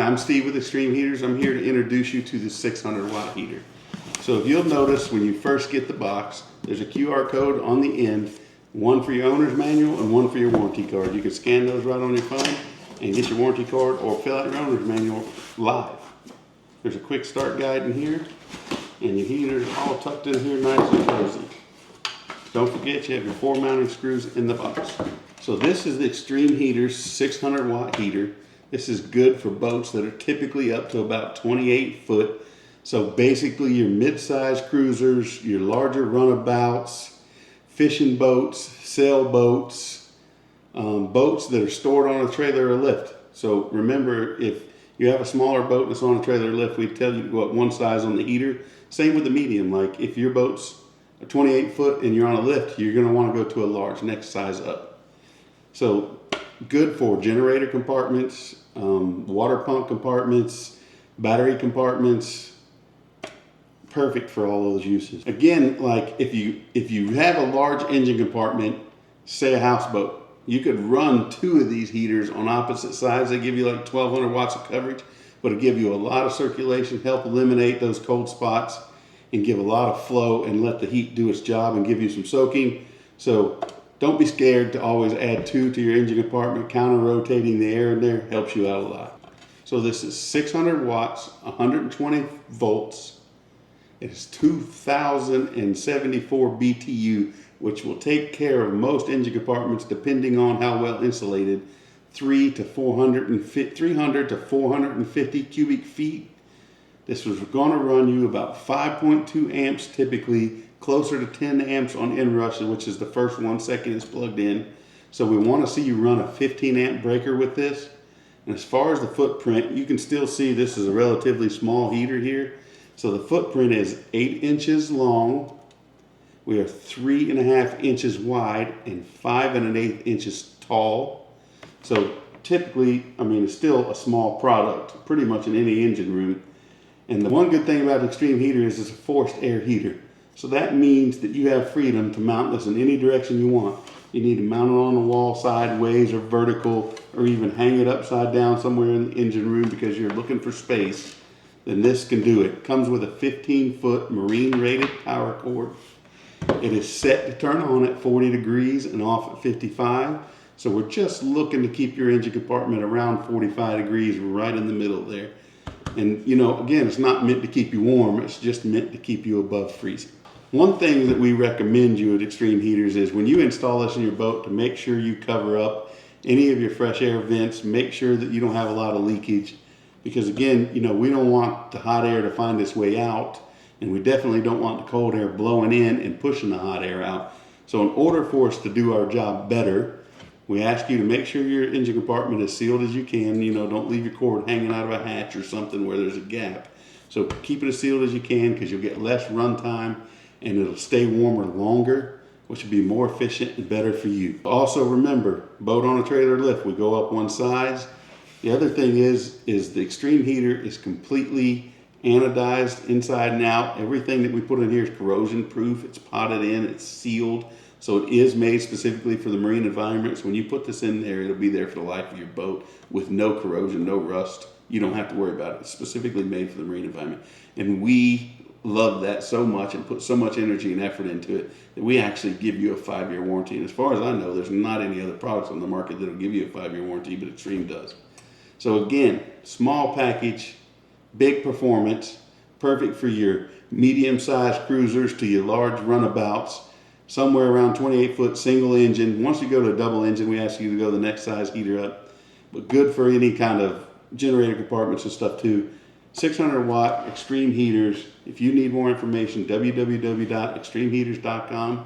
I'm Steve with Xtreme Heaters. I'm here to introduce you to the 600-watt heater. So if you'll notice when you first get the box, there's a QR code on the end, one for your owner's manual and one for your warranty card. You can scan those right on your phone and get your warranty card or fill out your owner's manual live. There's a quick start guide in here, and your heater's all tucked in here nice and cozy. Don't forget you have your 4 mounting screws in the box. So this is the Xtreme Heater's 600-watt heater. This is good for boats that are typically up to about 28 foot. So basically your mid-sized cruisers, your larger runabouts, fishing boats, sailboats, boats that are stored on a trailer or lift. So remember, if you have a smaller boat that's on a trailer or lift, we tell you to go up one size on the heater. Same with the medium. Like if your boat's 28 foot and you're on a lift, you're going to want to go to a large, next size up. So good for generator compartments, water pump compartments, battery compartments. Perfect for all those uses. Again, like if you have a large engine compartment, say a houseboat, you could run 2 of these heaters on opposite sides. They give you like 1200 watts of coverage, but it'll give you a lot of circulation, help eliminate those cold spots, and give a lot of flow and let the heat do its job and give you some soaking. So don't be scared to always add 2 to your engine compartment. Counter rotating the air in there helps you out a lot. So this is 600 watts, 120 volts. It is 2074 BTU, which will take care of most engine compartments depending on how well insulated. 300 to 450 cubic feet. This was going to run you about 5.2 amps typically, closer to 10 amps on inrush, which is the first 1 second it's plugged in. So we want to see you run a 15 amp breaker with this. And as far as the footprint, you can still see this is a relatively small heater here. So the footprint is 8 inches long. We are 3.5 inches wide and 5 1/8 inches tall. So typically, I mean, it's still a small product, pretty much in any engine room. And the one good thing about the Xtreme Heater is it's a forced air heater. So that means that you have freedom to mount this in any direction you want. You need to mount it on the wall sideways or vertical, or even hang it upside down somewhere in the engine room because you're looking for space. Then this can do it. Comes with a 15-foot marine rated power cord. It is set to turn on at 40 degrees and off at 55. So we're just looking to keep your engine compartment around 45 degrees, right in the middle there. And you know, again, it's not meant to keep you warm, it's just meant to keep you above freezing. One thing that we recommend you at Xtreme Heaters is when you install this in your boat, to make sure you cover up any of your fresh air vents, make sure that you don't have a lot of leakage. Because again, you know, we don't want the hot air to find its way out, and we definitely don't want the cold air blowing in and pushing the hot air out. So in order for us to do our job better, we ask you to make sure your engine compartment is sealed as you can. You know, don't leave your cord hanging out of a hatch or something where there's a gap. So keep it as sealed as you can, because you'll get less run time and it'll stay warmer longer, which will be more efficient and better for you. Also remember, boat on a trailer lift, we go up one size. The other thing is the Xtreme Heater is completely anodized inside and out. Everything that we put in here is corrosion proof. It's potted in, it's sealed. So it is made specifically for the marine environment. So when you put this in there, it'll be there for the life of your boat with no corrosion, no rust. You don't have to worry about it. It's specifically made for the marine environment. And we love that so much and put so much energy and effort into it that we actually give you a 5-year warranty. And as far as I know, there's not any other products on the market that'll give you a 5-year warranty, but Xtreme does. So again, small package, big performance, perfect for your medium-sized cruisers to your large runabouts. Somewhere around 28 foot single engine. Once you go to a double engine, we ask you to go the next size heater up. But good for any kind of generator compartments and stuff too. 600 watt Xtreme Heaters. If you need more information, www.xtremeheaters.com.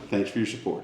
Thanks for your support.